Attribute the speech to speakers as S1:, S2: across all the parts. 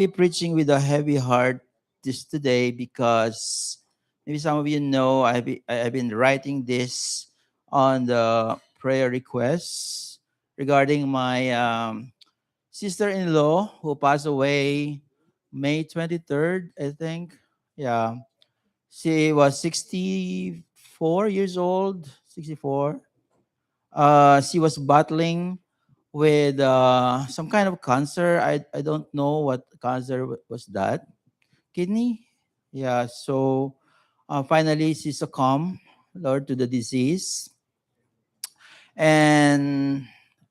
S1: be preaching with a heavy heart this today because maybe some of you know I've been writing this on the prayer requests regarding my sister-in-law who passed away May 23rd, I think. Yeah. She was 64 years old, 64. She was battling with some kind of cancer. I don't know what cancer was that. Kidney? Yeah, so finally she succumbed, Lord, to the disease. And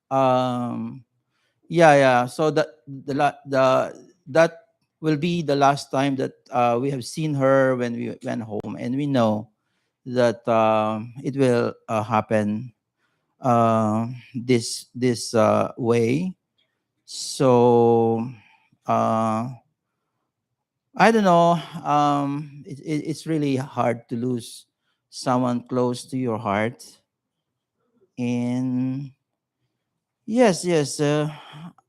S1: um, yeah. So that will be the last time that we have seen her when we went home, and we know that it will happen this way. So uh, I don't know. It's really hard to lose someone close to your heart. And yes.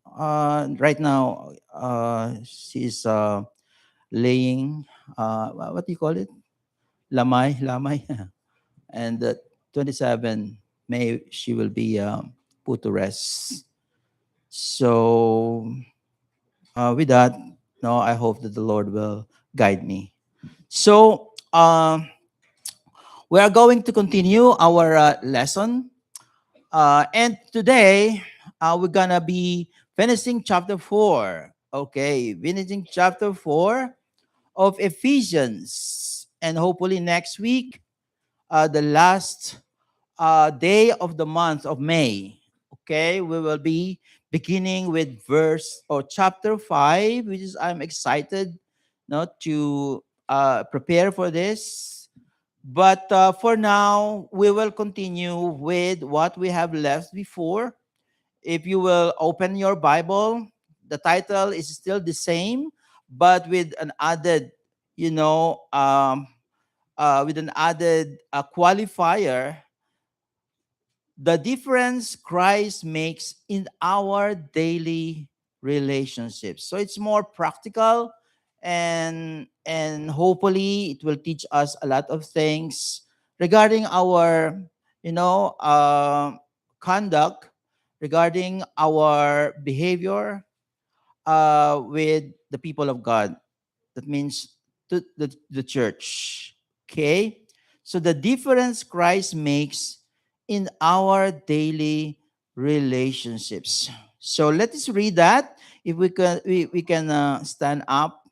S1: Right now, she's laying. What do you call it? Lamay, and 27 May she will be put to rest. So with that, no, I hope that the Lord will guide me. So we are going to continue our lesson, and today we're gonna be finishing chapter 4. Okay, finishing chapter 4 of Ephesians, and hopefully next week, the last day of the month of May. Okay, we will be beginning with verse or chapter 5, which is I'm excited not to prepare for this. But for now, we will continue with what we have left before. If you will open your Bible, the title is still the same, but with an added, you know, with an added qualifier, the difference Christ makes in our daily relationships. So it's more practical, and hopefully it will teach us a lot of things regarding our, you know, conduct, regarding our behavior with the people of God. That means to the church. Okay? So the difference Christ makes in our daily relationships. So let us read that. If we can stand up,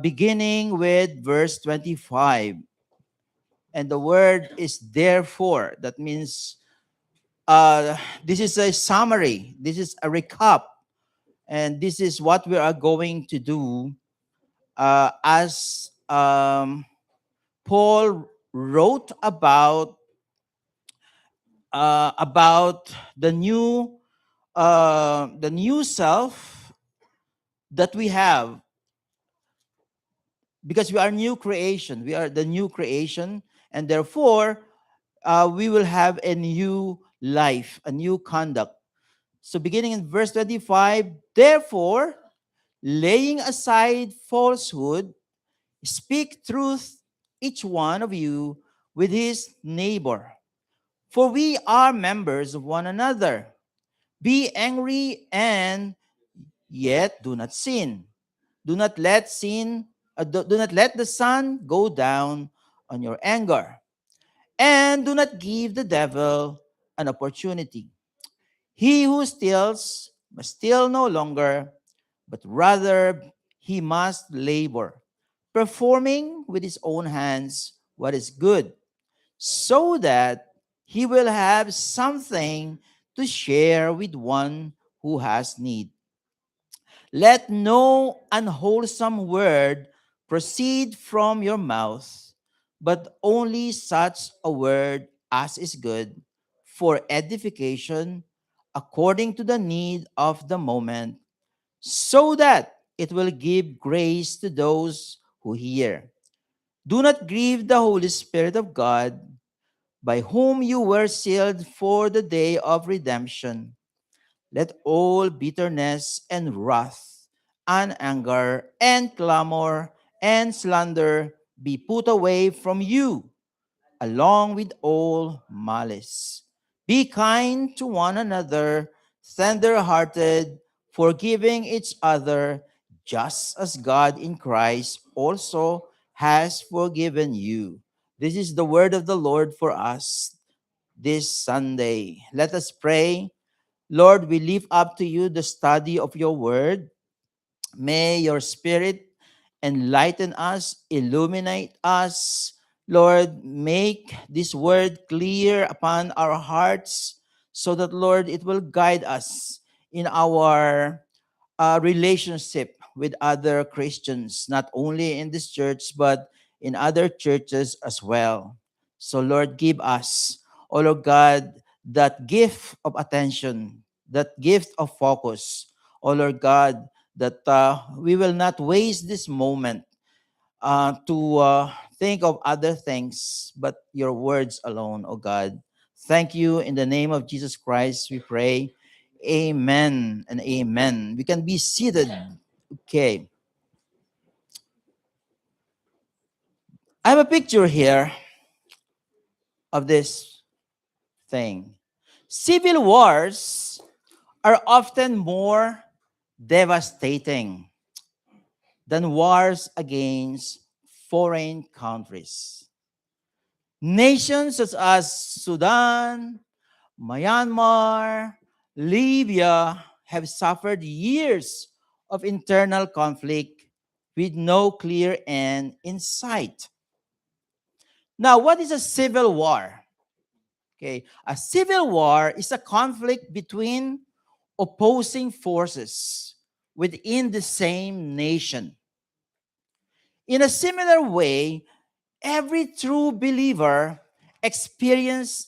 S1: beginning with verse 25. And the word is therefore. That means this is a summary. This is a recap. And this is what we are going to do as Paul wrote about the new self that we have, because we are new creation. We are the new creation, and therefore we will have a new life, a new conduct. So beginning in verse 25, therefore, laying aside falsehood, speak truth, each one of you, with his neighbor. For we are members of one another. Be angry and yet do not sin. Do not let do not let the sun go down on your anger. And do not give the devil an opportunity. He who steals must steal no longer, but rather he must labor, performing with his own hands what is good, so that he will have something to share with one who has need. Let no unwholesome word proceed from your mouth, but only such a word as is good for edification according to the need of the moment, so that it will give grace to those who hear. Do not grieve the Holy Spirit of God, by whom you were sealed for the day of redemption. Let all bitterness and wrath and anger, and clamor, and slander be put away from you, along with all malice. Be kind to one another, tender-hearted, forgiving each other, just as God in Christ also has forgiven you. This is the word of the Lord for us this Sunday. Let us pray. Lord, we lift up to you the study of your word. May your spirit enlighten us, illuminate us. Lord, make this word clear upon our hearts so that, Lord, it will guide us in our relationship with other Christians, not only in this church, but in other churches as well. So, Lord, give us, oh Lord God, that gift of attention, that gift of focus, oh Lord God, that we will not waste this moment to think of other things, but your words alone, oh God. Thank you. In the name of Jesus Christ, we pray. Amen and amen. We can be seated. Okay. I have a picture here of this thing. Civil wars are often more devastating than wars against foreign countries. Nations such as Sudan, Myanmar, Libya have suffered years of internal conflict with no clear end in sight. Now, what is a civil war? Okay, a civil war is a conflict between opposing forces within the same nation. In a similar way, every true believer experiences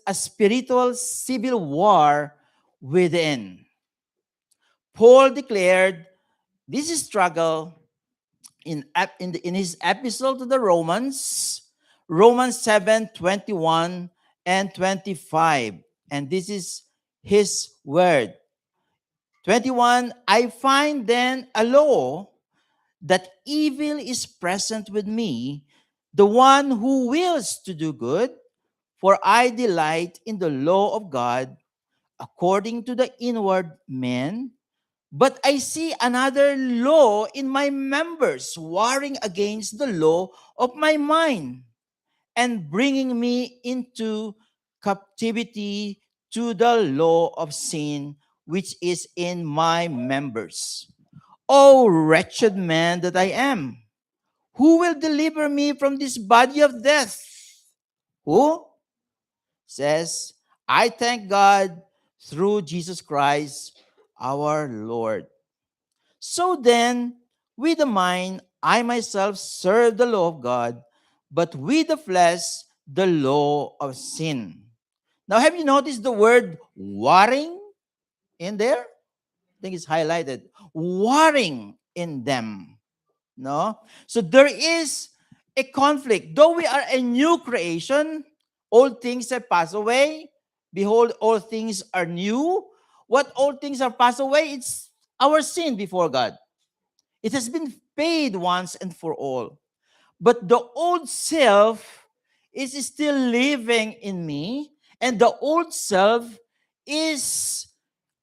S1: a spiritual civil war within. Paul declared this struggle in his epistle to the Romans, Romans 7:21 and 25. And this is his word. 21, I find then a law that evil is present with me, the one who wills to do good, for I delight in the law of God according to the inward man. But I see another law in my members, warring against the law of my mind and bringing me into captivity to the law of sin which is in my members. O wretched man that I am, who will deliver me from this body of death? Who? Says, I thank God through Jesus Christ our Lord. So then, with the mind, I myself serve the law of God, but with the flesh, the law of sin. Now, have you noticed the word warring in there? I think it's highlighted. Warring in them. No? So there is a conflict. Though we are a new creation, old things have passed away. Behold, all things are new. What old things have passed away? It's our sin before God. It has been paid once and for all. But the old self is still living in me, and the old self is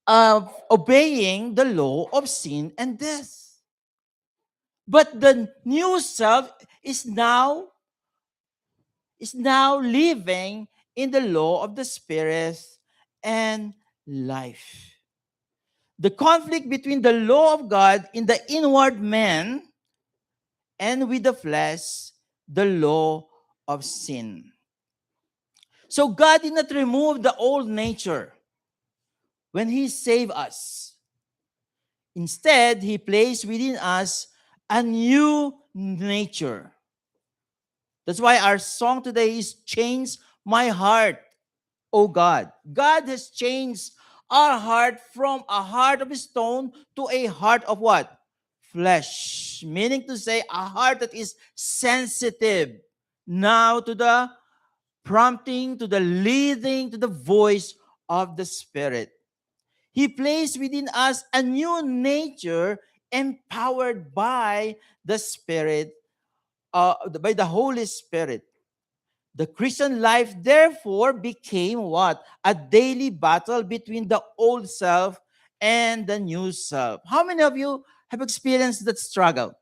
S1: obeying the law of sin and death. But the new self is now living in the law of the Spirit and life. The conflict between the law of God in the inward man and with the flesh, the law of sin. So God did not remove the old nature when He saved us. Instead, He placed within us a new nature. That's why our song today is Change My Heart, O God. God has changed our heart from a heart of stone to a heart of what? Flesh. Meaning to say, a heart that is sensitive now to the prompting, to the leading, to the voice of the Spirit. He placed within us a new nature empowered by the Spirit, by the Holy Spirit. The Christian life, therefore, became what? A daily battle between the old self and the new self. How many of you have experienced that struggle?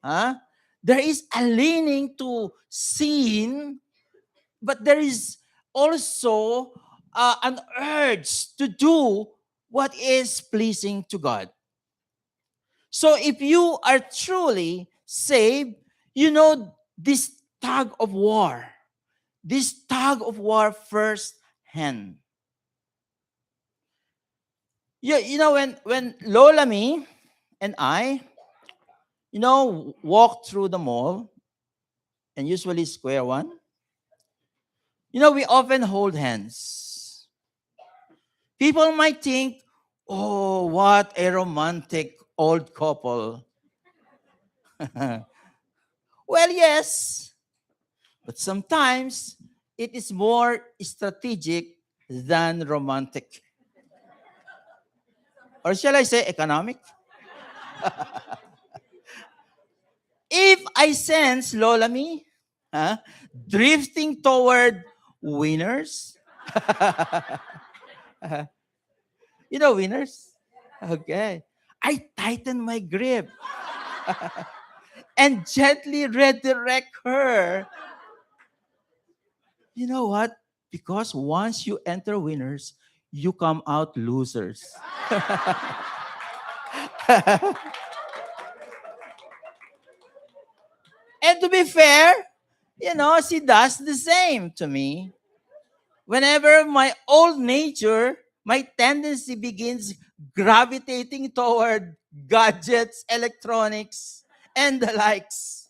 S1: Huh? There is a leaning to sin, but there is also an urge to do what is pleasing to God. So if you are truly saved, you know this tug of war firsthand. You know, when Lola, me, and I, walk through the mall, and usually Square One, we often hold hands. People might think, oh, what a romantic old couple. Well, yes, but sometimes it is more strategic than romantic. Or shall I say economic? If I sense Lola me, huh, drifting toward winners, winners? Okay. I tighten my grip and gently redirect her. You know what? Because once you enter winners, you come out losers. And to be fair, she does the same to me. Whenever my old nature, my tendency begins gravitating toward gadgets, electronics, and the likes.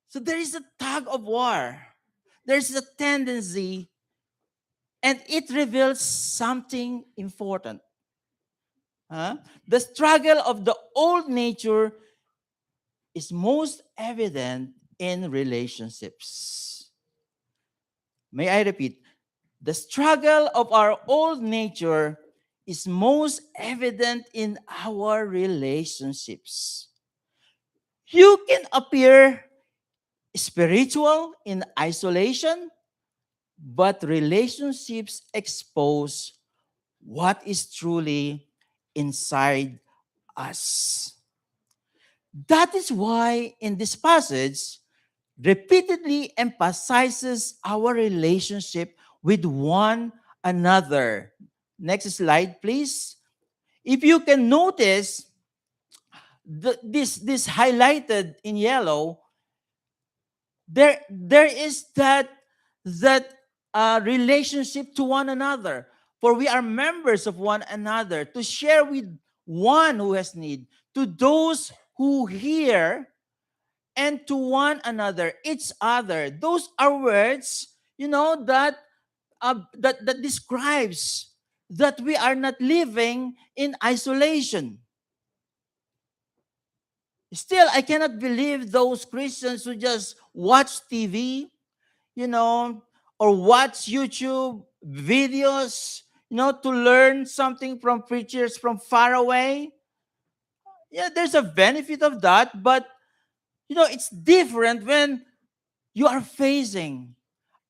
S1: So there is a tug of war. There's a tendency, and it reveals something important. The struggle of the old nature is most evident in relationships. May I repeat? The struggle of our old nature is most evident in our relationships. You can appear spiritual in isolation, but relationships expose what is truly inside us. That is why in this passage, repeatedly emphasizes our relationship with one another. Next slide, please. If you can notice, this highlighted in yellow, there is that relationship to one another. For we are members of one another to share with one who has need, to those who hear, and to one another, each other. Those are words, that describes that we are not living in isolation. Still, I cannot believe those Christians who just watch TV, you know, or watch YouTube videos, to learn something from preachers from far away. Yeah, there's a benefit of that, but it's different when you are facing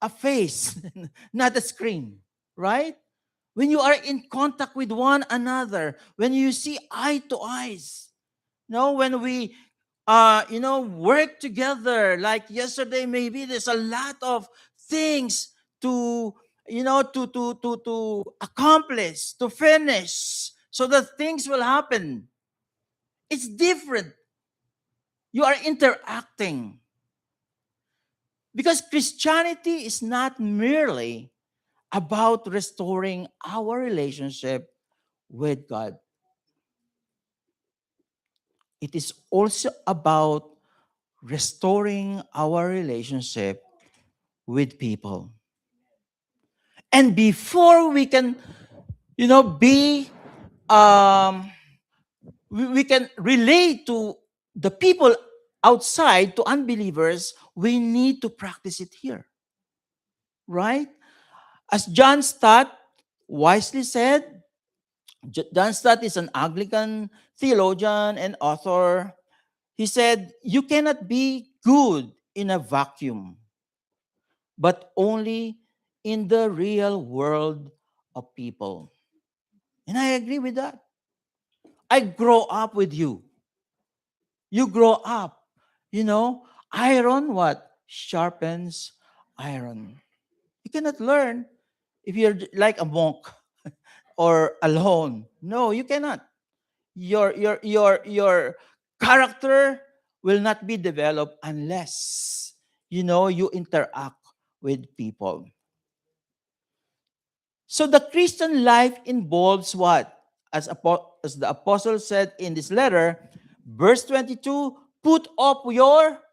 S1: a face, not a screen, right? When you are in contact with one another, when you see eye to eyes, when we work together, like yesterday, maybe there's a lot of things to to accomplish, to finish, so that things will happen. It's different. You are interacting. Because Christianity is not merely about restoring our relationship with God. It is also about restoring our relationship with people. And before we can, be, we can relate to the people outside, to unbelievers, we need to practice it here. Right? As John taught, wisely said. John Stott is an Anglican theologian and author. He said, "You cannot be good in a vacuum, but only in the real world of people." And I agree with that. I grow up with you. You grow up. You know, iron what? Sharpens iron. You cannot learn if you're like a monk or alone. No, you cannot. Your character will not be developed unless you interact with people. So the Christian life involves what? As the apostle said in this letter, verse 22, put off your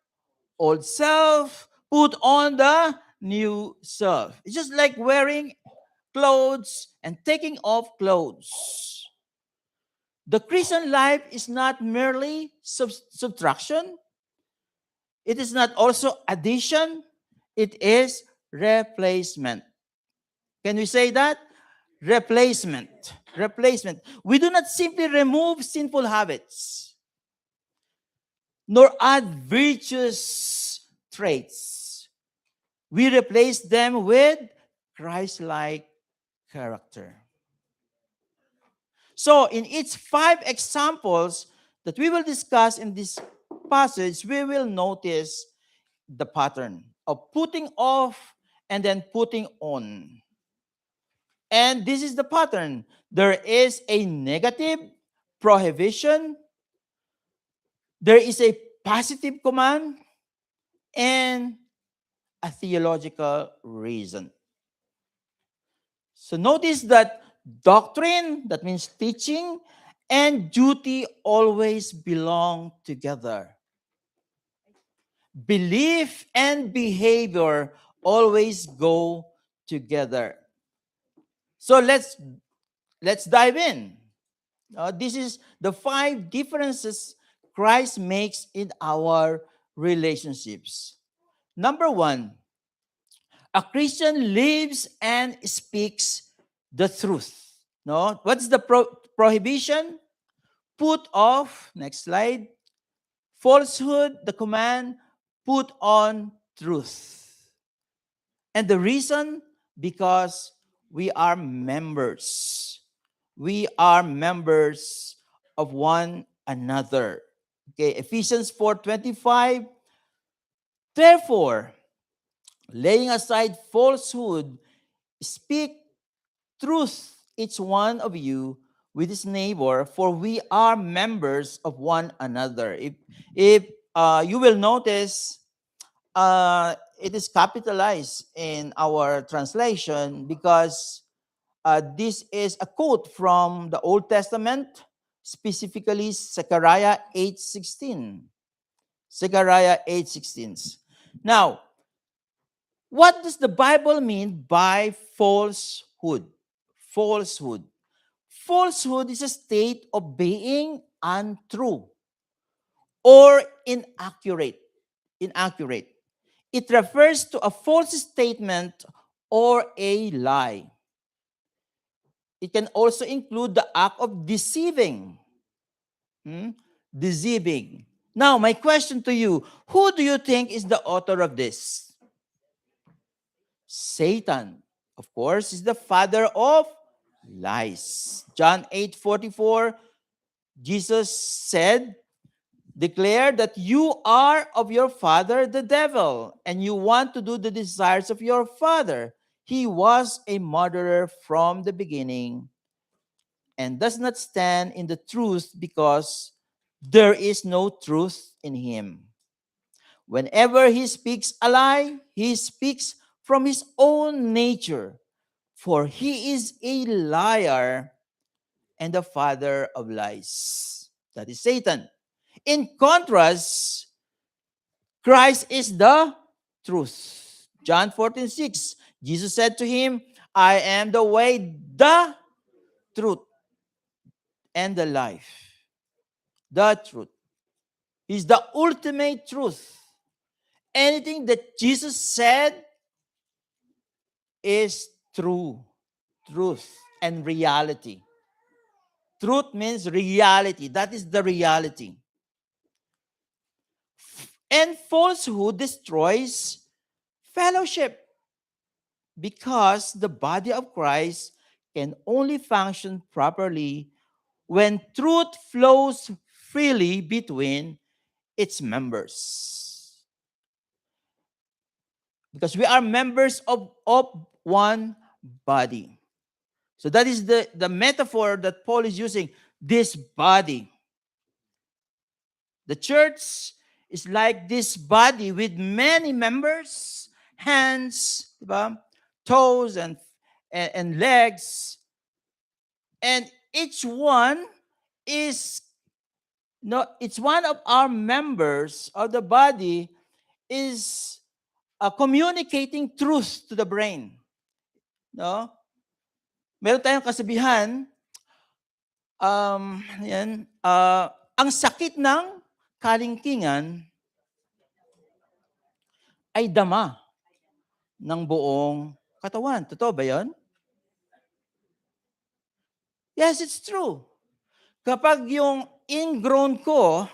S1: old self, put on the new self. It's just like wearing clothes and taking off clothes. The Christian life is not merely subtraction. It is not also addition. It is replacement. Can we say that? Replacement. Replacement. We do not simply remove sinful habits, nor add virtuous traits. We replace them with Christ-like character. So, in each 5 examples that we will discuss in this passage, we will notice the pattern of putting off and then putting on. And this is the pattern. There is a negative prohibition, there is a positive command, and a theological reason. So notice that doctrine, that means teaching, and duty always belong together. Belief and behavior always go together. So let's dive in. This is the 5 differences Christ makes in our relationships. Number 1, a Christian lives and speaks the truth. No, what's the prohibition? Put off. Next slide. Falsehood. The command. Put on truth. And the reason? Because we are members. We are members of one another. Okay, Ephesians 4:25. Therefore, laying aside falsehood, speak truth, each one of you, with his neighbor, for we are members of one another. If you will notice, it is capitalized in our translation because this is a quote from the Old Testament, specifically Zechariah 8:16. Zechariah 8:16. Now, what does the Bible mean by falsehood? Falsehood. Falsehood is a state of being untrue or inaccurate. Inaccurate. It refers to a false statement or a lie. It can also include the act of deceiving. Deceiving. Now, my question to you, who do you think is the author of this? Satan, of course, is the father of lies. John 8:44, Jesus said, declare that you are of your father, the devil, and you want to do the desires of your father. He was a murderer from the beginning and does not stand in the truth because there is no truth in him. Whenever he speaks a lie, he speaks from his own nature, for he is a liar and the father of lies. That is Satan. In contrast, Christ is the truth. John 14:6, Jesus said to him, I am the way, the truth, and the life. The truth. He's the ultimate truth. Anything that Jesus said is true. Truth. and reality. Truth means reality. That is the reality. And falsehood destroys fellowship because the body of Christ can only function properly when truth flows freely between its members. Because we are members of one body. So that is the metaphor that Paul is using, this body. The church is like this body with many members, hands, diba? Toes, and legs. And each one is, no, it's one of our members of the body is communicating truth to the brain. No? Meron tayong kasabihan, ang sakit ng kalingkingan ay dama ng buong katawan. Totoo ba yun? Yes, it's true. Kapag yung ingrown ko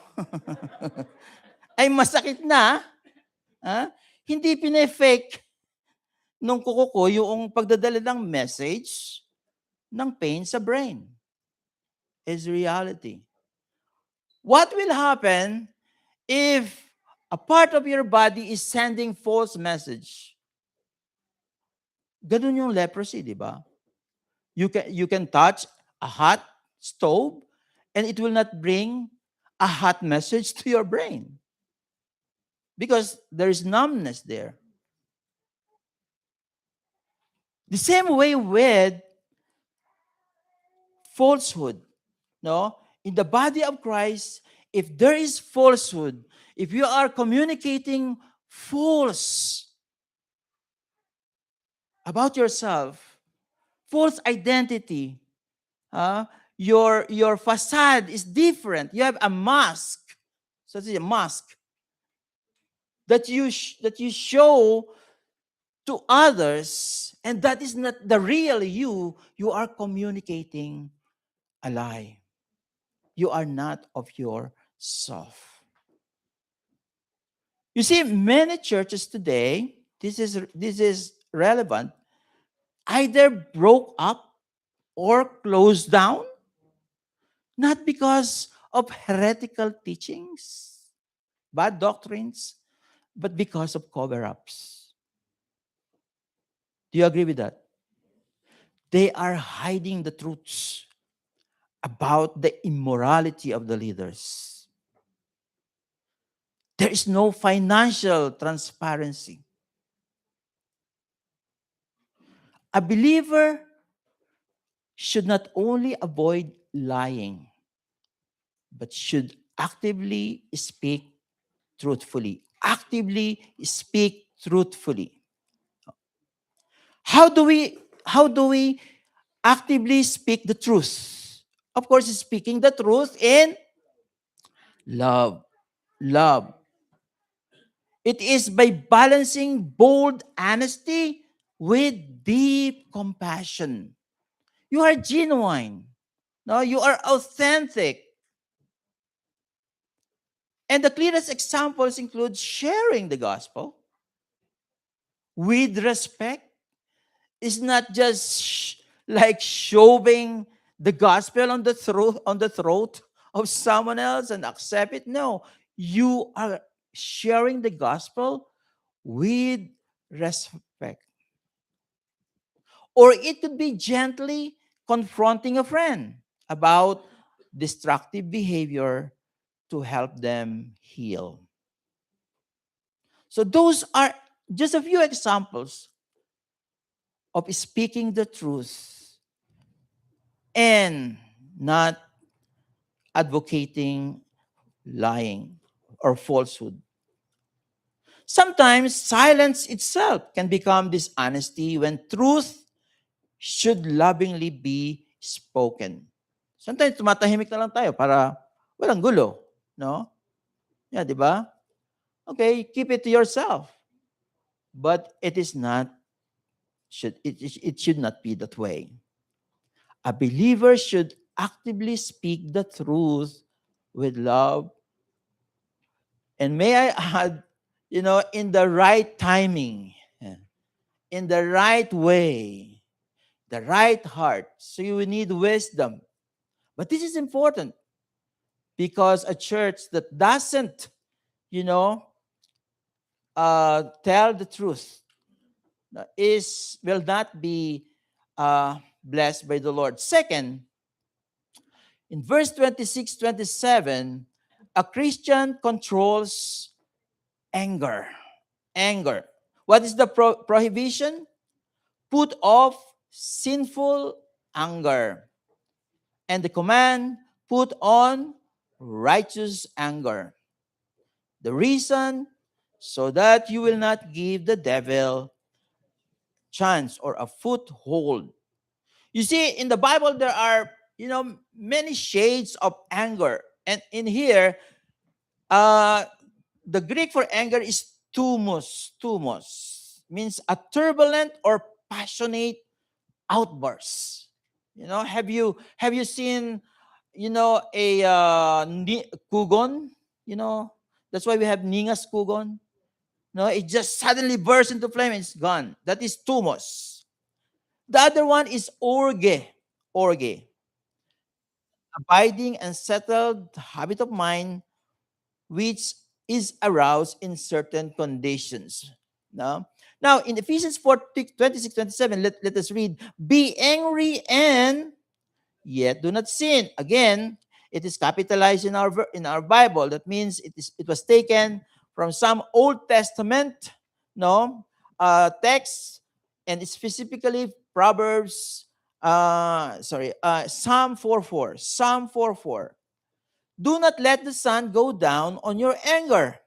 S1: ay masakit na, hindi pine-fake nung kuko ko yung pagdadala ng message ng pain sa brain. Is reality. What will happen if a part of your body is sending false message? Ganun yung leprosy, di ba? You can touch a hot stove and it will not bring a hot message to your brain because there is numbness there. The same way with falsehood. No? In the body of Christ, if there is falsehood, if you are communicating false about yourself, false identity, your facade is different. You have a mask. So it's a mask that you show to others, and that is not the real you. You are communicating a lie. You are not of yourself. You see, many churches today, this is relevant, either broke up or closed down, not because of heretical teachings, bad doctrines, but because of cover-ups. Do you agree with that? They are hiding the truths about the immorality of the leaders. There is no financial transparency. A believer should not only avoid lying, but should actively speak truthfully. Actively speak truthfully. How do we actively speak the truth? Of course, speaking the truth in love. Love. It is by balancing bold honesty with deep compassion. You are genuine. No, you are authentic. And the clearest examples include sharing the gospel with respect. It's not just like shoving the gospel on the throat of someone else and accept it. No, you are sharing the gospel with respect. Or it could be gently confronting a friend about destructive behavior to help them heal. So those are just a few examples of speaking the truth and not advocating lying or falsehood. Sometimes silence itself can become dishonesty when truth should lovingly be spoken. Sometimes tumatahimik na lang tayo para walang gulo, no? Yeah, di ba? Okay, keep it to yourself. But it is not it should not be that way. A believer should actively speak the truth with love. And may I add, in the right timing, in the right way, the right heart. So you need wisdom. But this is important because a church that doesn't, you know, tell the truth will not be blessed by the Lord. Second, in verse 26, 27, a Christian controls anger. Anger. What is the prohibition? Put off sinful anger. And the command, put on righteous anger. The reason, so that you will not give the devil chance or a foothold. You see, in the Bible, there are, many shades of anger. And in here, uh, the Greek for anger is thumos. Thumos means a turbulent or passionate outburst. Have you seen, a kugon? That's why we have ningas kugon. No, it just suddenly bursts into flame and it's gone. That is thumos. The other one is orge. Orge, abiding and settled habit of mind which is aroused in certain conditions. No? Now, in Ephesians 4, 26, 27, let us read, be angry and yet do not sin. Again, it is capitalized in our Bible. That means it was taken from some Old Testament text, and specifically Proverbs, Psalm 4:4. Psalm 4:4. Do not let the sun go down on your anger,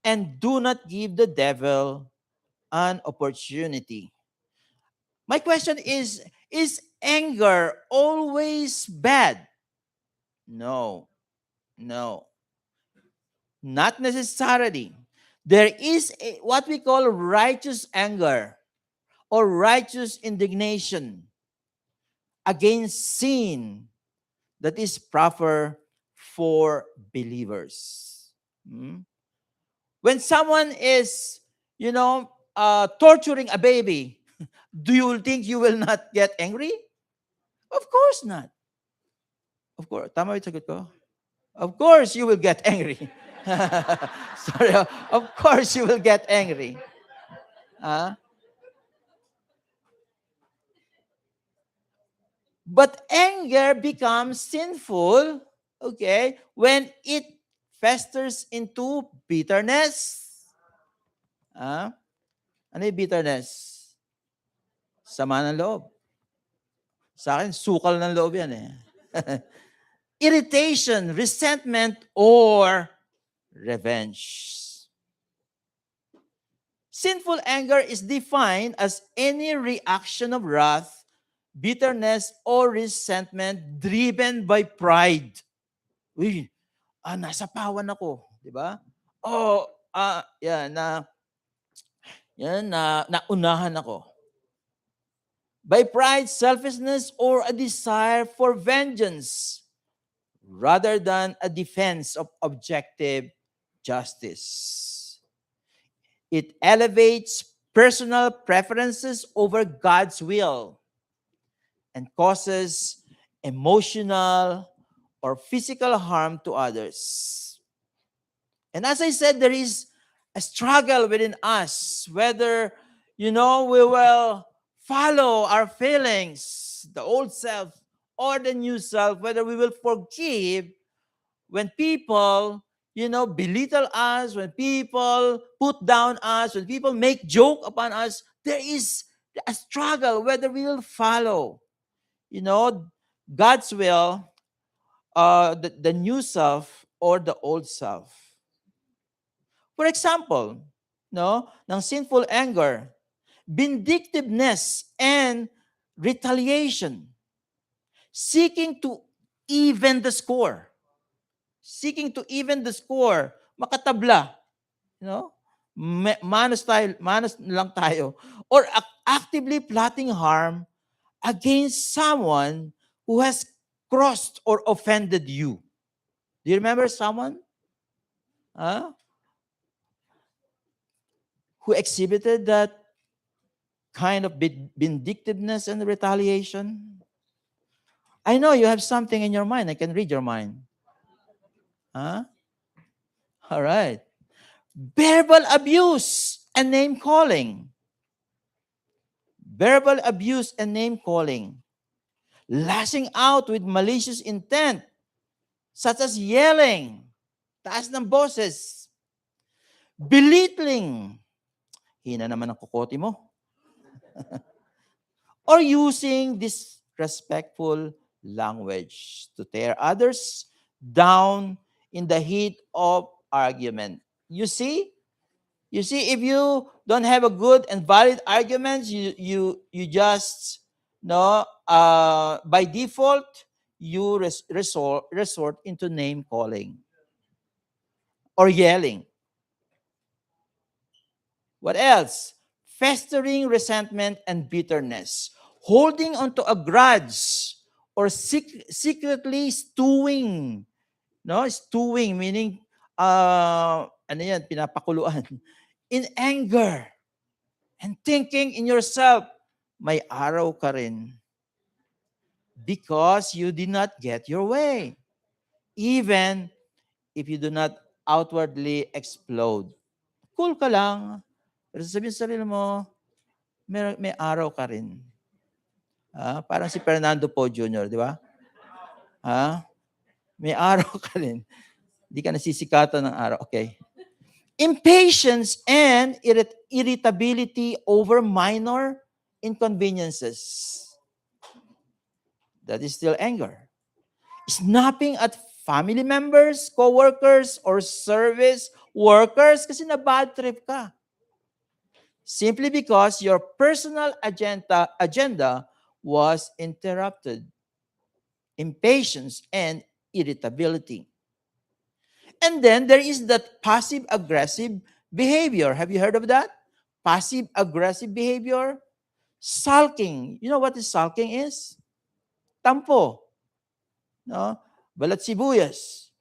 S1: and do not give the devil an opportunity. My question is anger always bad? No, no, not necessarily. There is what we call righteous anger or righteous indignation against sin that is proper for believers. Hmm? When someone is, torturing a baby, do you think you will not get angry? Of course not. Of course. Tama yung sagot ko? Of course you will get angry. Sorry. Of course you will get angry. But anger becomes sinful, okay, when it festers into bitterness. Ano yung bitterness? Sama ng loob. Sa akin, sukal ng loob yan eh. Irritation, resentment, or revenge. Sinful anger is defined as any reaction of wrath, bitterness, or resentment driven by pride. Uy, nasapawan ako, di ba? Naunahan ako. By pride, selfishness, or a desire for vengeance, rather than a defense of objective justice. It elevates personal preferences over God's will and causes emotional or physical harm to others. And as I said, there is a struggle within us whether, we will follow our feelings, the old self or the new self, whether we will forgive when people, belittle us, when people put down us, when people make joke upon us. There is a struggle whether we will follow, God's will, the new self or the old self. For example, ng sinful anger, vindictiveness and retaliation, seeking to even the score. Seeking to even the score, makatabla, manos lang tayo, or actively plotting harm against someone who has crossed or offended you. Do you remember someone who exhibited that kind of vindictiveness and retaliation? I know you have something in your mind. I can read your mind. All right. Verbal abuse and name calling. Verbal abuse and name calling. Lashing out with malicious intent, such as yelling, taas ng boses, belittling, hina naman ang kukote mo, or using disrespectful language to tear others down in the heat of argument. You see, if you don't have a good and valid argument, you just by default you resort into name calling or yelling. What else? Festering resentment and bitterness, holding onto a grudge, or secretly stewing. Stewing meaning pinapakuluan. In anger and thinking in yourself, may araw ka rin because you did not get your way, even if you do not outwardly explode. Cool ka lang, pero sabihin sa sarili mo, may araw ka rin. Parang si Fernando Po Jr., di ba? May araw ka rin. Hindi ka nasisikatan ng araw. Okay. Impatience and irritability over minor inconveniences. That is still anger. Snapping at family members, co-workers, or service workers kasi na bad trip ka. Simply because your personal agenda was interrupted. Impatience and irritability. And then there is that passive-aggressive behavior. Have you heard of that? Passive-aggressive behavior? Sulking. You know what is sulking is? Tampo. No? Balat sibuyas.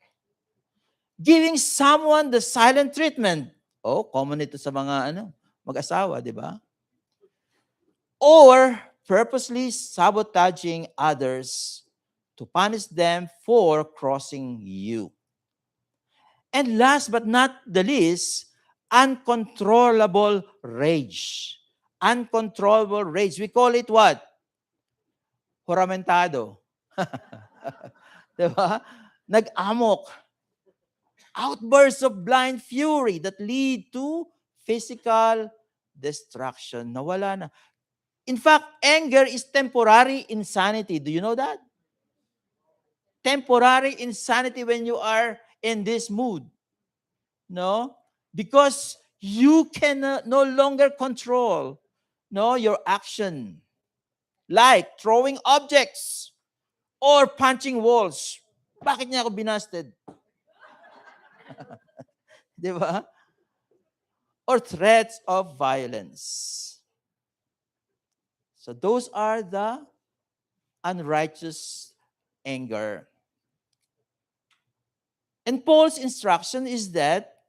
S1: Giving someone the silent treatment. Common ito sa mga mag-asawa, di ba? Or purposely sabotaging others to punish them for crossing you. And last but not the least, uncontrollable rage. Uncontrollable rage. We call it what? Juramentado. Diba? Nag-amok. Outbursts of blind fury that lead to physical destruction. Nawala na. In fact, anger is temporary insanity. Do you know that? Temporary insanity when you are in this mood. No? Because you can no longer control your action. Like throwing objects or punching walls. Bakit niya ako binasted? Di ba? Or threats of violence. So those are the unrighteous anger. And Paul's instruction is that,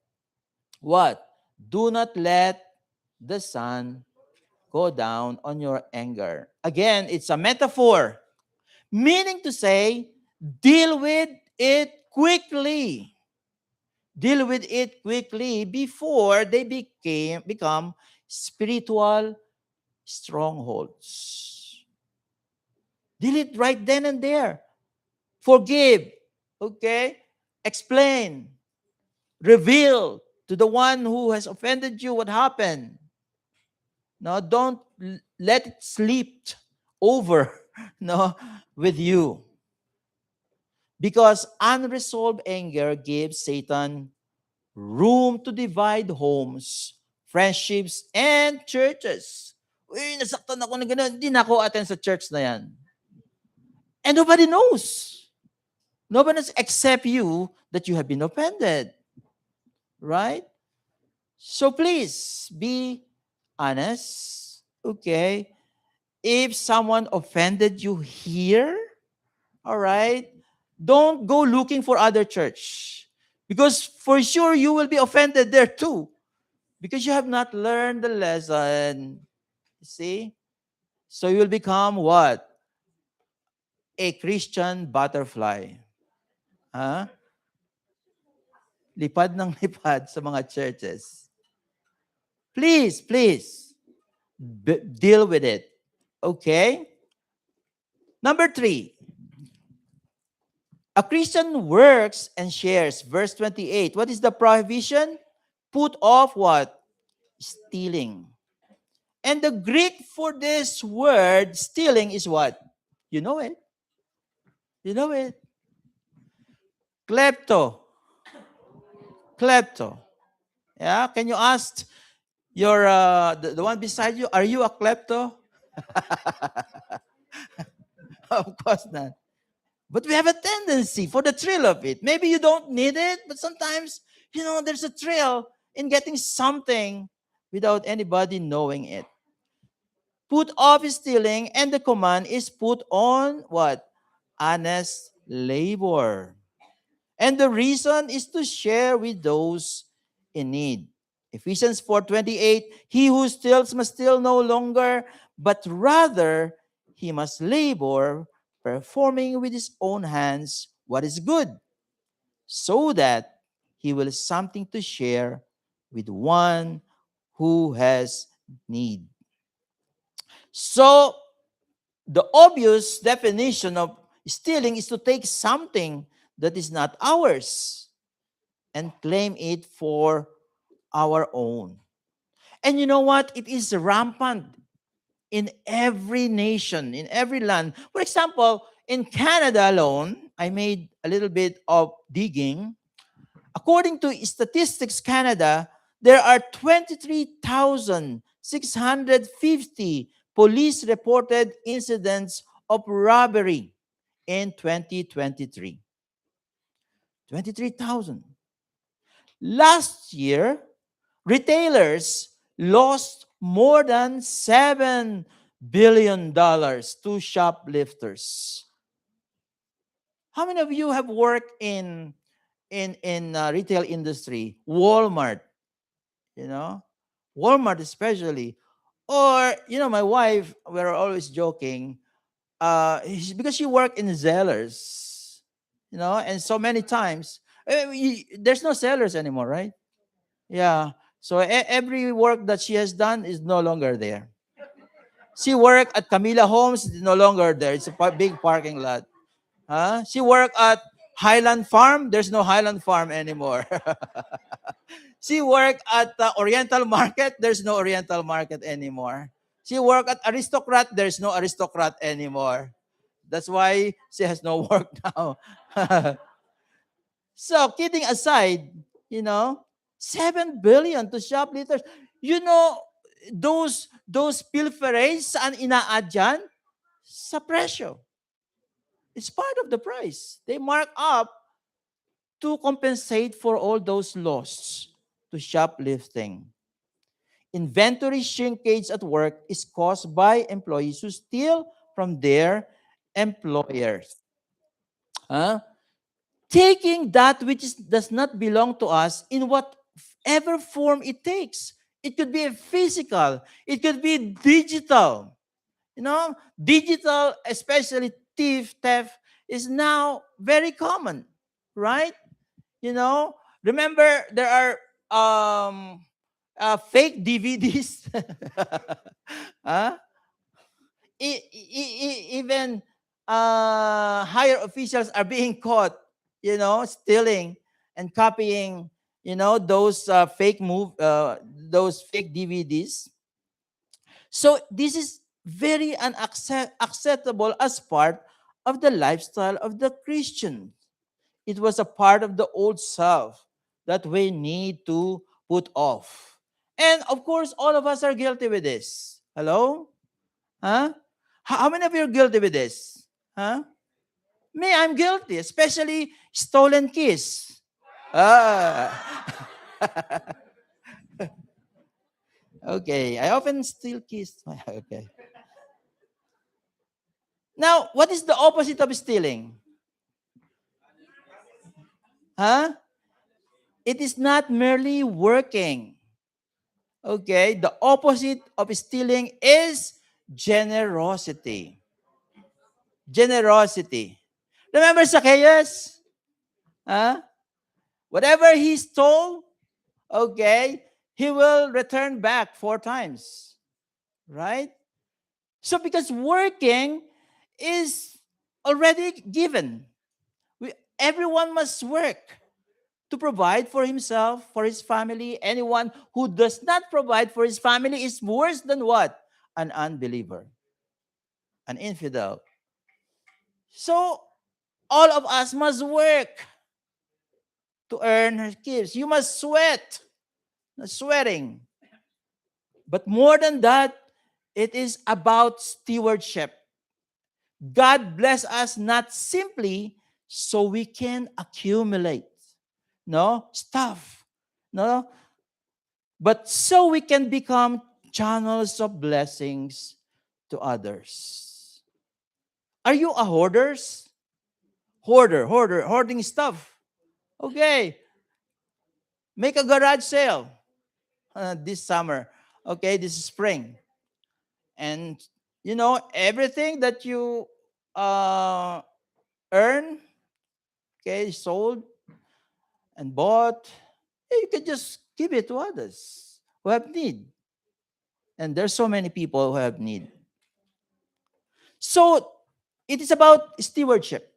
S1: what? Do not let the sun go down on your anger. Again, it's a metaphor. Meaning to say, deal with it quickly. Deal with it quickly before they become spiritual strongholds. Deal it right then and there. Forgive. Okay? Explain. Reveal to the one who has offended you what happened. No, don't let it sleep over with you. Because unresolved anger gives Satan room to divide homes, friendships, and churches. Uy, nasaktan ako na gano'n. Hindi na ako attend sa church na yan. And nobody knows. Nobody knows except you that you have been offended. Right? So please, be honest. Okay? if someone offended you here, all right, don't go looking for other church. Because for sure you will be offended there too. Because you have not learned the lesson. See? So you will become what? A Christian butterfly. Huh? Lipad ng lipad sa mga churches. Please, please, deal with it. Okay? Number 3. A Christian works and shares. Verse 28. What is the prohibition? Put off what? Stealing. And the Greek for this word, stealing, is what? You know it. You know it. Klepto. Klepto. Yeah, can you ask your the one beside you, are you a klepto? Of course not. But we have a tendency for the thrill of it. Maybe you don't need it, but sometimes, there's a thrill in getting something without anybody knowing it. Put off stealing, and the command is put on what? Honest labor. And the reason is to share with those in need. Ephesians 4:28, he who steals must steal no longer, but rather he must labor, performing with his own hands what is good, so that he will have something to share with one who has need. So, the obvious definition of stealing is to take something that is not ours and claim it for our own. And you know what? It is rampant in every nation, in every land. For example, in Canada alone, I made a little bit of digging. According to Statistics Canada, there are 23,650 police-reported incidents of robbery in 2023. 23,000. Last year, retailers lost more than $7 billion to shoplifters. How many of you have worked in retail industry? Walmart, Walmart especially. Or, my wife, we're always joking, because she worked in Zellers, and so many times, there's no sellers anymore, right? Yeah. So every work that she has done is no longer there. She worked at Camila Homes, is no longer there. It's a big parking lot. She worked at Highland Farm. There's no Highland Farm anymore. She worked at Oriental Market. There's no Oriental Market anymore. She worked at Aristocrat. There's no Aristocrat anymore. That's why she has no work now. So, kidding aside, 7 billion to shoplifters. Those pilferage, saan ina-add yan? Sa presyo. It's part of the price. They mark up to compensate for all those loss to shoplifting. Inventory shrinkage at work is caused by employees who steal from their employers. Taking that which does not belong to us in whatever form it takes. It could be physical. It could be digital. Digital, especially theft, is now very common, right? Remember there are fake DVDs. Even higher officials are being caught, stealing and copying, those those fake DVDs. So this is very unacceptable as part of the lifestyle of the Christian. It was a part of the old self that we need to put off. And of course, all of us are guilty with this. Hello? Huh? How many of you are guilty with this? Huh? Me, I'm guilty, especially stolen keys. Okay, I often steal keys. Okay. Now, what is the opposite of stealing? Huh? It is not merely working. Okay? The opposite of stealing is generosity. Generosity. Remember Zacchaeus? Huh? Whatever he stole, okay, he will return back 4 times. Right? So because working is already given. Everyone must work to provide for himself, for his family. Anyone who does not provide for his family is worse than what? An unbeliever, an infidel. So all of us must work to earn her gifts. You must sweat, not sweating. But more than that, it is about stewardship. God bless us not simply so we can accumulate, no, stuff, no, but so we can become channels of blessings to others. Are you a hoarders? Hoarding stuff. Okay, make a garage sale this summer. Okay, this spring. And, everything that you uh, earn, okay, sold and bought, you can just give it to others who have need. And there's so many people who have need. So it is about stewardship.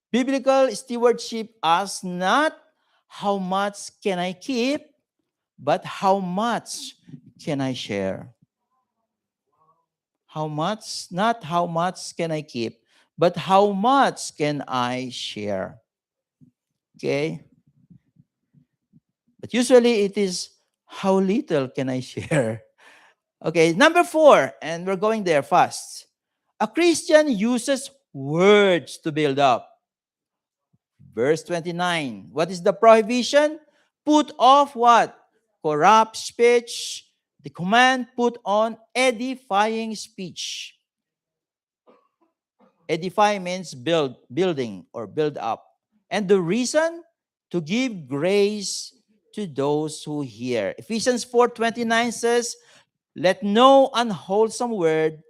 S1: Biblical stewardship asks not how much can I keep, but how much can I share. How much, not how much can I keep, but how much can I share. Okay? But usually it is how little can I share. Okay, number 4, and we're going there fast. A Christian uses words to build up. Verse 29. What is the prohibition? Put off what? Corrupt speech. The command, put on edifying speech. Edify means building or build up. And the reason? To give grace to those who hear. Ephesians 4:29 says, let no unwholesome word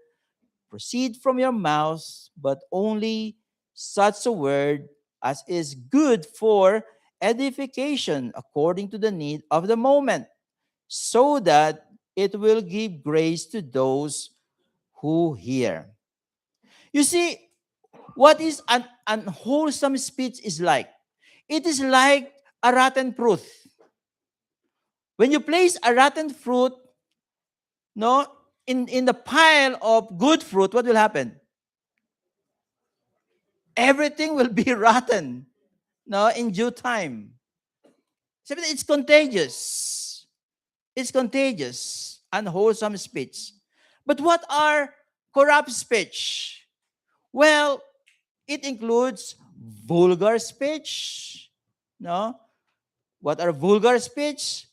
S1: proceed from your mouth, but only such a word as is good for edification according to the need of the moment, so that it will give grace to those who hear. You see, what is an unwholesome speech is like? It is like a rotten fruit. When you place a rotten fruit, no, in the pile of good fruit, what will happen? Everything will be rotten, no, in due time. So it's contagious. It's contagious, unwholesome speech. But what are corrupt speech? Well, it includes vulgar speech. No? What are vulgar speech?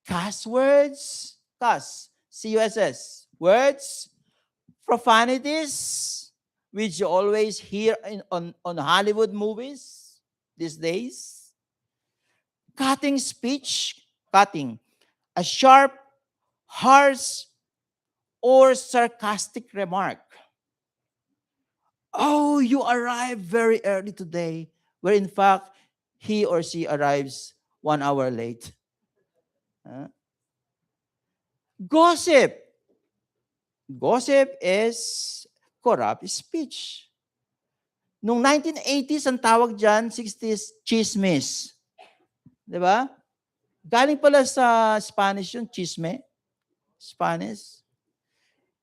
S1: Cuss words. Cuss. C-U-S-S. Words. Profanities, which you always hear on Hollywood movies these days. Cutting speech. Cutting. A sharp, harsh, or sarcastic remark. Oh, you arrived very early today, where in fact, he or she arrives 1 hour late. Huh? Gossip. Gossip is corrupt speech. Nung 1980s, ang tawag dyan, 60s, chismis. Di ba? Galing pala sa Spanish yun, chisme. Spanish.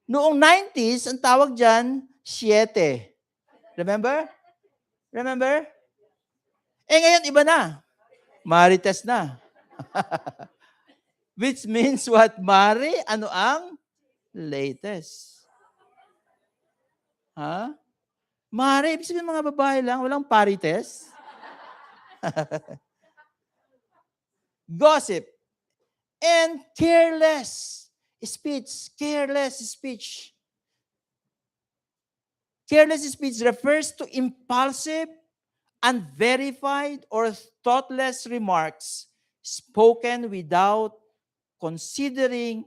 S1: Noong 90s, ang tawag dyan, siete. Remember? Remember? Ngayon, iba na. Marites na. Which means what? Mari, ano ang latest? Ha? Mari, ibig sabihin mga babae lang, walang parites. Gossip. And careless speech. Careless speech. Careless speech refers to impulsive, unverified, or thoughtless remarks spoken without considering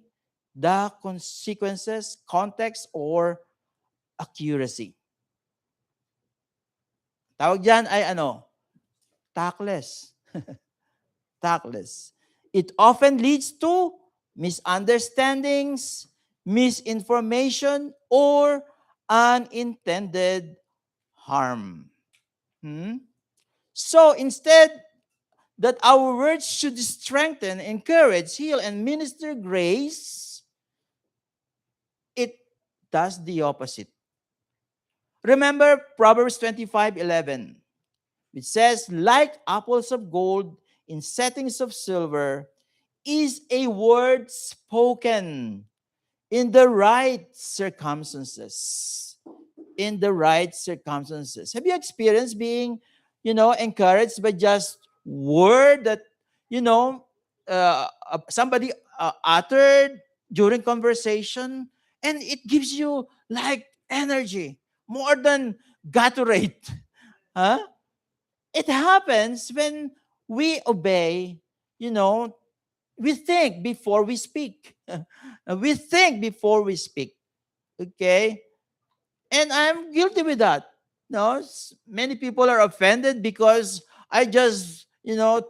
S1: the consequences, context, or accuracy. Tawag dyan ay ano? Tactless. Tactless. It often leads to misunderstandings, misinformation, or unintended harm. So instead that our words should strengthen, encourage, heal, and minister grace, it does the opposite. Remember Proverbs 25:11, which says, like apples of gold in settings of silver is a word spoken in the right circumstances. In the right circumstances. Have you experienced being, encouraged by just word that, somebody uttered during conversation, and it gives you like energy more than Gatorade? Huh? It happens when we obey, we think before we speak. We think before we speak. Okay? And I'm guilty with that. No, many people are offended because I just,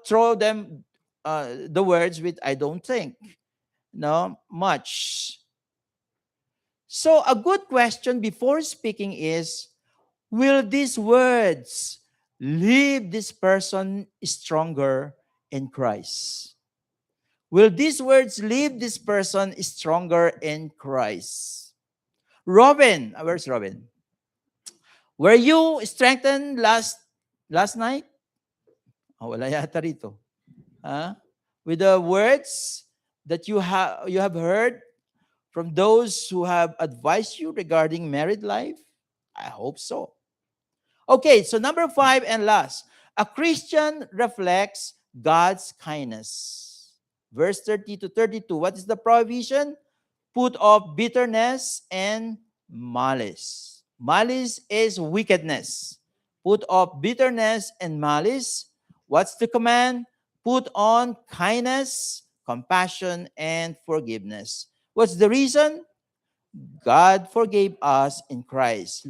S1: throw them the words with I don't think, much. So a good question before speaking is, will these words leave this person stronger in Christ? Will these words leave this person stronger in Christ? Robin, where's Robin? Were you strengthened last night? Oh, wala yata rito. Huh? With the words that you have heard from those who have advised you regarding married life? I hope so. Okay, so number 5 and last. A Christian reflects God's kindness. Verse 30 to 32. What is the prohibition? Put off bitterness and malice. Malice is wickedness. Put off bitterness and malice. What's the command? Put on kindness, compassion, and forgiveness. What's the reason? God forgave us in Christ.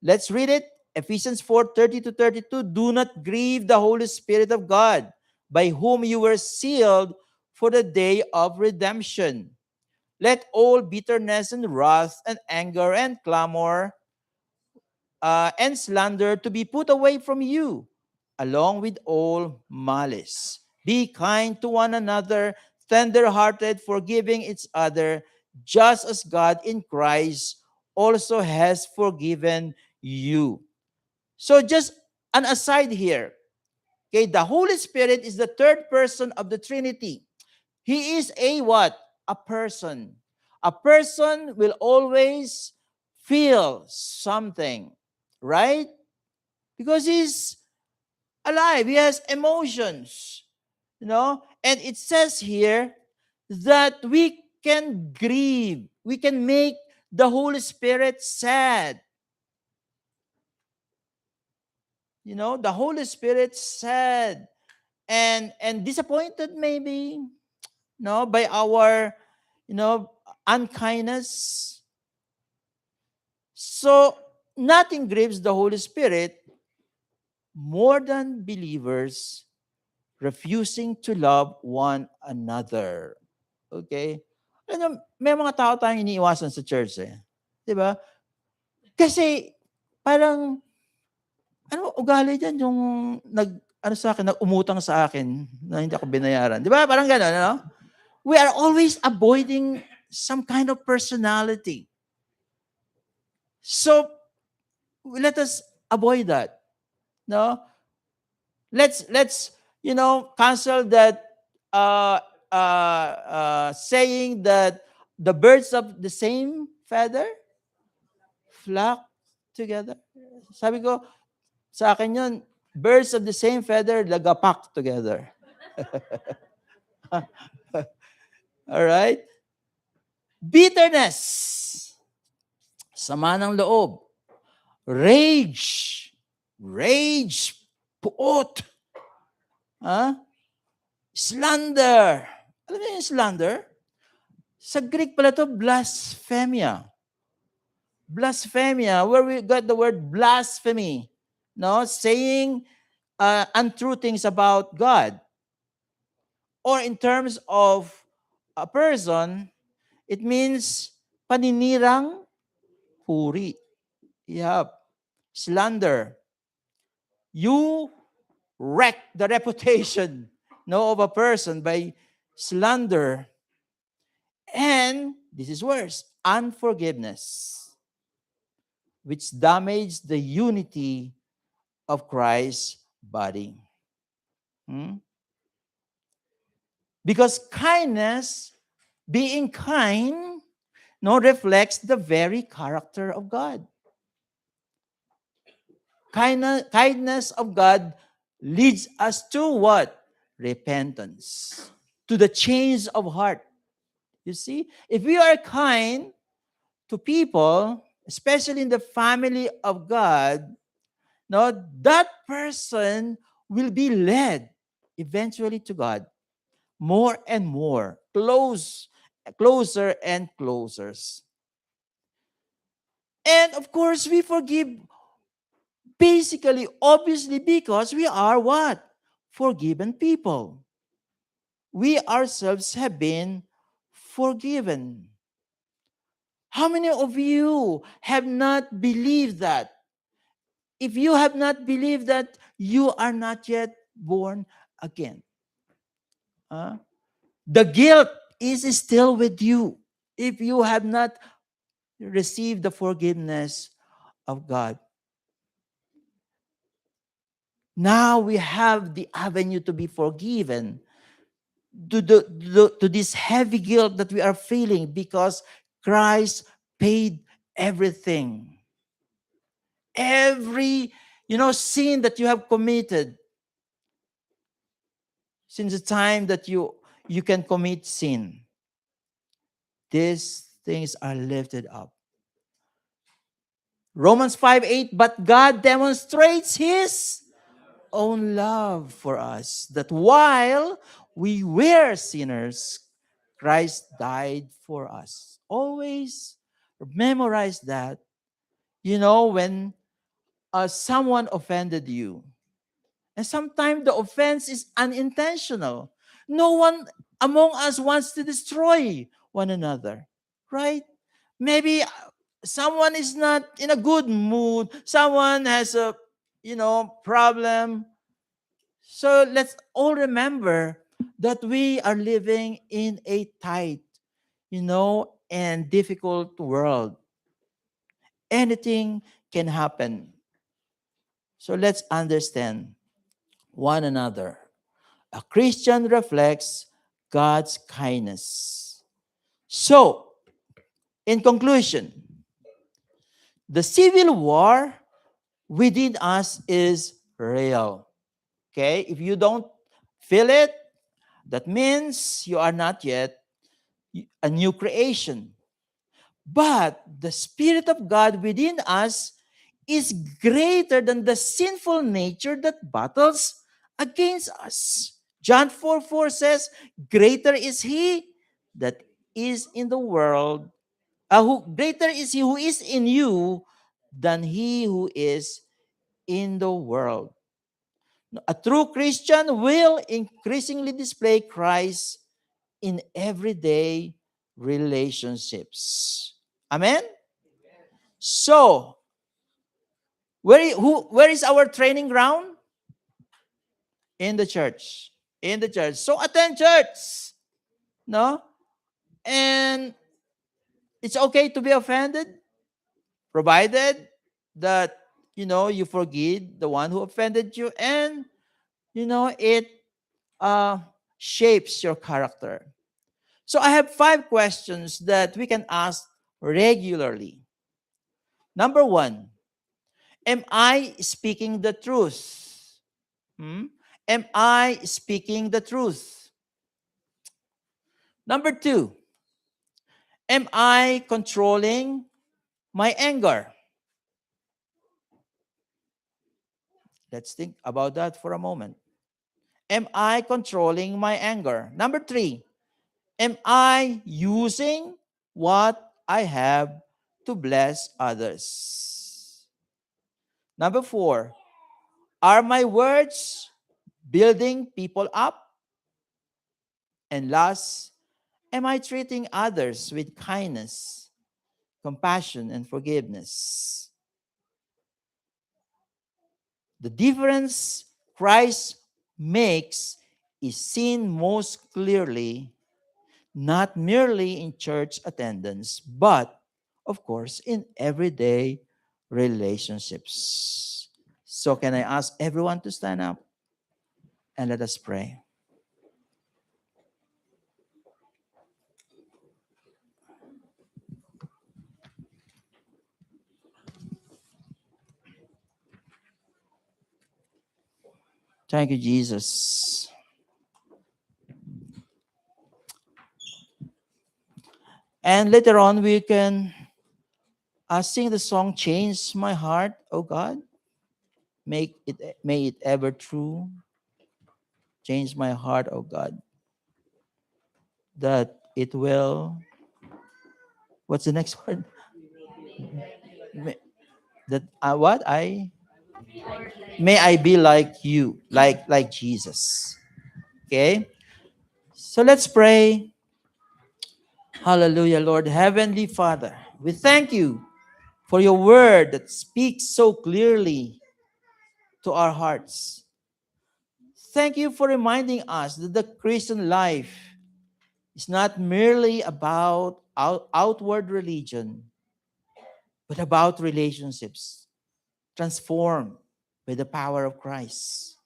S1: Let's read it. Ephesians 4:30 to 32. Do not grieve the Holy Spirit of God, by whom you were sealed for the day of redemption. Let all bitterness and wrath and anger and clamor and slander to be put away from you, along with all malice. Be kind to one another, tender-hearted, forgiving each other, just as God in Christ also has forgiven you. So just an aside here. Okay, the Holy Spirit is the third person of the Trinity. He is a what? A person. A person will always feel something, right? Because he's alive. He has emotions, And it says here that we can grieve. We can make the Holy Spirit sad. The Holy Spirit sad and disappointed maybe, by our, unkindness. So nothing grieves the Holy Spirit more than believers refusing to love one another. Okay? May mga tao tayong iniiwasan sa church eh. 'Di ba? Kasi parang ugali diyan yung sa akin, nag-umutang sa akin na hindi ako binayaran. 'Di ba? Parang gano'n, We are always avoiding some kind of personality. So let us avoid that. No? Let's cancel that saying that the birds of the same feather flock together. Sabi ko, sa akin yun, birds of the same feather lagapak together. All right? Bitterness. Sama ng loob. rage, rage, puot, slander. Alam niyo yung slander? Sa Greek pala to, blasphemia. Blasphemia, where we got the word blasphemy. No? Saying untrue things about God. Or in terms of a person, it means paninirang puri. Yep. Slander. You wreck the reputation of a person by slander. And this is worse, unforgiveness, which damaged the unity of Christ's body. Because kindness, being kind, reflects the very character of God. Kindness of God leads us to what? Repentance. To the change of heart. You see, if we are kind to people, especially in the family of God, that person will be led eventually to God more and more, closer and closer. And of course, we forgive basically, obviously, because we are what? Forgiven people. We ourselves have been forgiven. How many of you have not believed that? If you have not believed that, you are not yet born again. The guilt is still with you if you have not received the forgiveness of God. Now we have the avenue to be forgiven to this heavy guilt that we are feeling because Christ paid everything. Every, sin that you have committed since the time that you can commit sin, these things are lifted up. Romans 5:8, but God demonstrates His own love for us, that while we were sinners, Christ died for us. Always memorize that. When someone offended you, and sometimes the offense is unintentional. No one among us wants to destroy one another, right? Maybe someone is not in a good mood. Someone has a, problem. So let's all remember that we are living in a tight, and difficult world. Anything can happen. So let's understand one another. A Christian reflects God's kindness. So, in conclusion, the civil war within us is real. Okay? If you don't feel it, that means you are not yet a new creation. But the Spirit of God within us is greater than the sinful nature that battles against us. John 4:4 says, greater is He that is in the world, greater is He who is in you than he who is in the world. A true Christian will increasingly display Christ in everyday relationships. Amen? So, where is our training ground? In the church. In the church. So attend church. No? And it's okay to be offended, provided that, you forgive the one who offended you, and, it shapes your character. So I have 5 questions that we can ask regularly. Number 1, am I speaking the truth? Am I speaking the truth? Number 2, am I controlling my anger? Let's think about that for a moment. Am I controlling my anger? Number three, am I using what I have to bless others? Number four, are my words building people up? And last, am I treating others with kindness, compassion, and forgiveness? The difference Christ makes is seen most clearly not merely in church attendance, but, of course, in everyday relationships. So, can I ask everyone to stand up and let us pray? Thank you, Jesus. And later on, we can sing the song "Change My Heart, O God." May it ever true. Change my heart, O God, that it will. What's the next word? May- That what I may I be like you, like Jesus. Okay. So let's pray. Hallelujah, Lord, Heavenly Father. We thank you for your word that speaks so clearly to our hearts. Thank you for reminding us that the Christian life is not merely about outward religion, but about relationships transformed by the power of Christ.